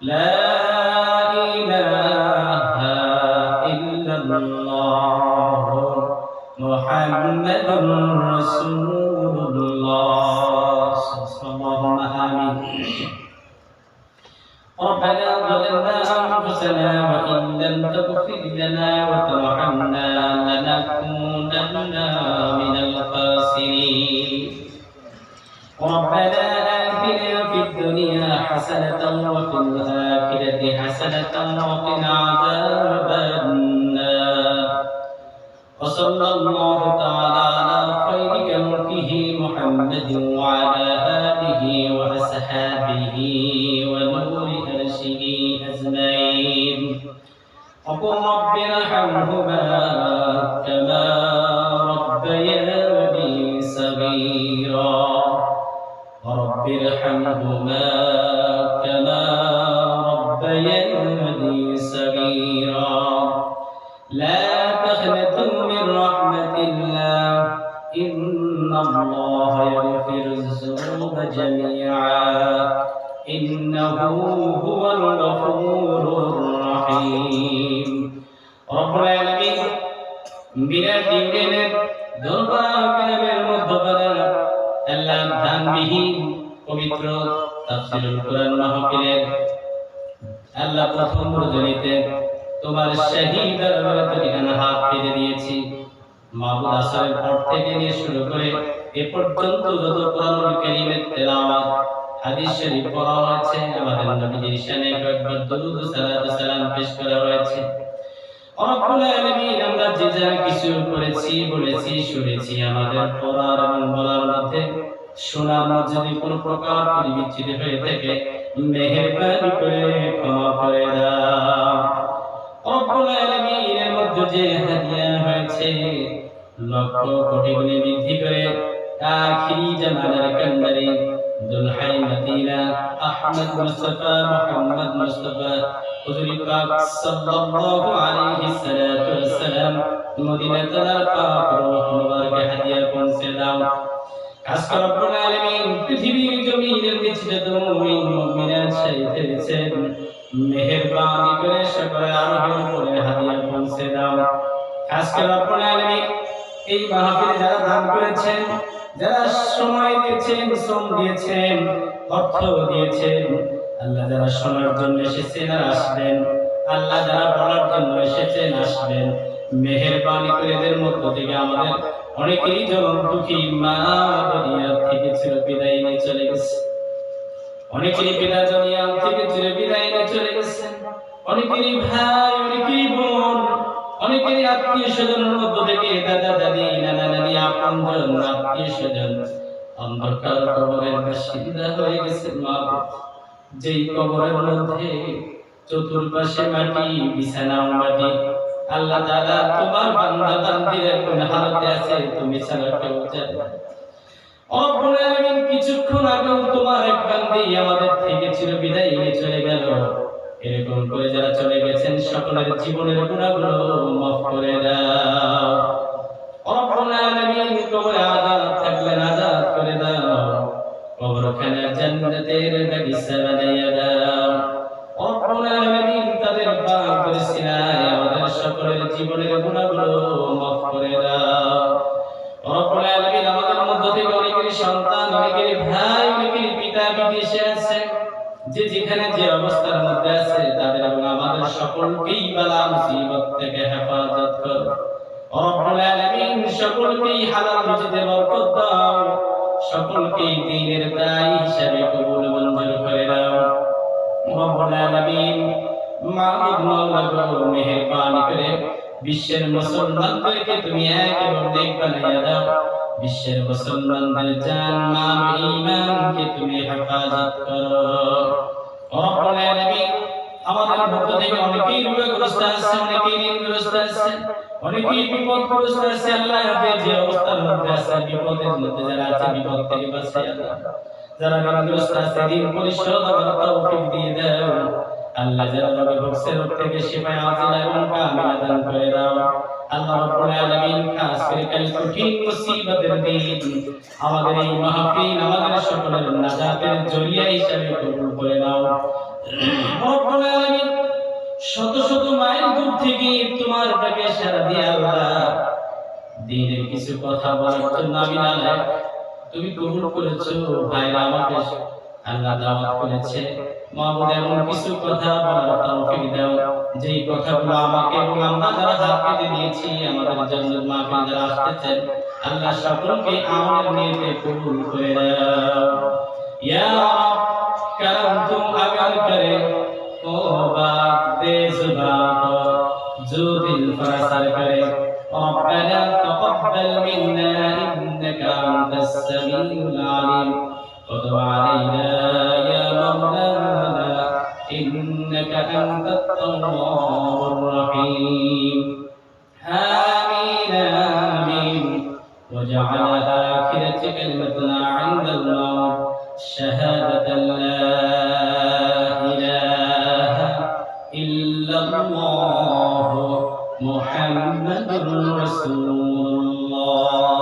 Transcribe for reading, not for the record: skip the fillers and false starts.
لا إله إلا الله محمد رسول الله اللهم آمين ربنا ظلمنا أنفسنا وإن لم تغفر لنا وترحمنا لنكونن من الخاسرين ربنا آتنا في الدنيا حسنة وفي الآخرة حسنة وقنا عذاب النار وصلى الله تعالى على خير خلقه محمد وعلى آله وأصحابه ونور عرشه أجمعين وقل رب ارحمهما كما ربياني صغيرا رب ارحمهما كما ربياني صغيرا لا تقنطوا من رحمة الله إن الله يغفر الذنوب جميعا إنه هو الغفور الرحيم رب العالمين বিরাট ইউনিয়নের দরবার গ্রামের মধ্যপাড়া আল্লাহ দানবিহীন পবিত্র তাফসীরুল কোরআন মাহফিলের আল্লাহ প্রথম রজনীতে তোমার শাহী দরবারে তুমি হাত পেতে দিয়েছি মাহবুব আসরের পর থেকে নিয়ে শুরু করে এ পর্যন্ত যত কোরআনুল কারীমের তেলাওয়াত হাদিস শরীফ পড়া হয়েছে আমাদের নবীজির শানে কয়েকবার দরুদ ও সালাম পেশ করা হয়েছে রব্বুল আলামিন আমরা যে যা কিছু করেছি বলেছি শুনেছি আমাদের পড়ার এবং বলার মধ্যে শোনার মধ্যে যদি কোনো প্রকার পরিবর্তিত হয়ে থাকে মেহেরবানি করে ক্ষমা করে দাও রব্বুল আলামিনের মধ্যে যে হাদিয়া হয়েছে লক্ষ কোটি গুণে বৃদ্ধি করে আখিরি জামানার কান্দারি দুলহাই মদিনা আহমদ মুস্তাফা মুহাম্মদ মুস্তাফা হুজুর পাক সাল্লাল্লাহু আলাইহি সাল্লাতু ওয়াসসালাম মদিনা তালার পাক রূহ মুবারক হাদিয়া পৌঁছে দাও আজকে রব্বুল আলামিন পৃথিবীর জমিনের নিচে যত মুমিন মুমিনাত শহীদ হয়েছেন মেহেরবানি করে সকলের আরোহণ করে হাদিয়া পৌঁছে দাও আজকে রব্বুল আলামিন এই মাহফিলে যারা দান করেছেন যারা সময় দিয়েছেন শ্রম দিয়েছেন অর্থ দিয়েছেন আল্লাহ যারা শোনার জন্য এসেছেন আর আসবেন আল্লাহ যারা বলার জন্য এসেছেন আসবেন মেহেরবানি করে এদের মধ্য থেকে আমাদের অনেকেরই যেমন দুঃখী মা দুনিয়া থেকে চির বিদায় নিয়ে চলে গেছে অনেকেরই পিতা দুনিয়া থেকে চির বিদায় নিয়ে চলে গেছে অনেকেরই ভাই অনেকেরই বোন অনেকেরই আত্মীয় স্বজনের মধ্য থেকে দাদা দাদি নানা নানি আপনজন আত্মীয় স্বজন অন্ধকার কবরের বাসিন্দা হয়ে গেছে মা যেই কবরের মধ্যে চতুর্পাশে মাটি বিছানা মাটি আল্লাহ তাআলা তোমার বান্দা বান্দীরা কোন হালতে আছে তুমি ছাড়া কেউ জানে না রব্বুল আলামিন কিছুক্ষণ আগে তোমার এক বান্দী আমাদের থেকে চির বিদায় নিয়ে চলে গেল এরকম করে যারা চলে গেছেন সকলের জীবনের গুনাহগুলো মাফ করে দাও রব্বুল আলামিন কবরে আযাব থাকলে আযাব করে দাও কবরখানা জান্নাতের বাগিচা বানাইয়া দাও রব্বুল আলামিন তাদের পাক করেছিলায় আমাদের সকলের জীবনের গুনাহগুলো মাফ করে দাও রব্বুল আলামিন আমাদের মধ্য থেকে অনেকেরই সন্তান অনেকেরই ভাই অনেকেরই পিতা বিদেশে আছে যে যেখানে যে অবস্থার মধ্যে আছে তাদের এবং আমাদের সকলকেই বালা মুসিবত থেকে হেফাজত করো রব্বুল আলামিন সকলকেই হালাল রুজিতে বরকত দাও সকলকেই দ্বীনের দায়ী হিসেবে কবুল মঞ্জুর করে দাও রব্বুল আলামিন মাবুদ মাওলা গো মেহেরবানি করে বিশ্বের মুসলমানদেরকে তুমি এক এবং নেক বানাইয়া দাও বিশ্বের মুসলমানদের জান মাল ঈমানকে তুমি হেফাজত করো রব্বুল আলামিন আমাদের মধ্য থেকে অনেকেই রোগগ্রস্ত আছে অনেকেই ঋণগ্রস্ত আছে অনেকেই বিপদগ্রস্ত আছে আল্লাহ আমাদের যে অবস্থার মধ্যে আছে বিপদের মধ্যে যারা আছে বিপদ থেকে বাঁচিয়ে দাও যারা ঋণগ্রস্ত আছে ঋণ পরিশোধ করার তৌফিক দিয়ে দাও আল্লাহ যারা রোগে ভুগছে রোগ থেকে শিফা আজিলা এবং কামিলা দান করে দাও আল্লাহ রাব্বুল আলামিন খাস করে কাল কঠিন মুসিবতের দিন আমাদের এই মাহফিল আমাদের সকলের নাজাতের জরিয়া হিসেবে কবুল করে নাও। রব্বুল আলামিন শত শত মাইল দূর থেকে তোমার ডাকে সাড়া দিয়ে আল্লাহ দ্বীনের কিছু কথা বলার জন্য আমি আল্লাহ তুমি কবুল করেছো। ভাইরা আমাকে আল্লাহ দাওয়াত করেছে, মাহবুব এমন কিছু কথা বলার তৌফিক দাও যেই কথাগুলো আমাকে এবং আমরা যারা হাত পেতে দিয়েছি আমাদের জন্য মাহফিল যারা আসতেছেন আল্লাহ সকলকে আমাদের নিয়তে কবুল করে দাও। ইয়া রাব করম তুম अगर करे ओ बात दे जुबान पर जो दिल फरासर करे ربنا تقبل منا إنك أنت السميع العليم وتب علينا يا مولانا إنك أنت التواب الرحيم آمين آمين وجعل آخرة كلمتنا عند الموت شهادة لا إله إلا الله محمد رسول الله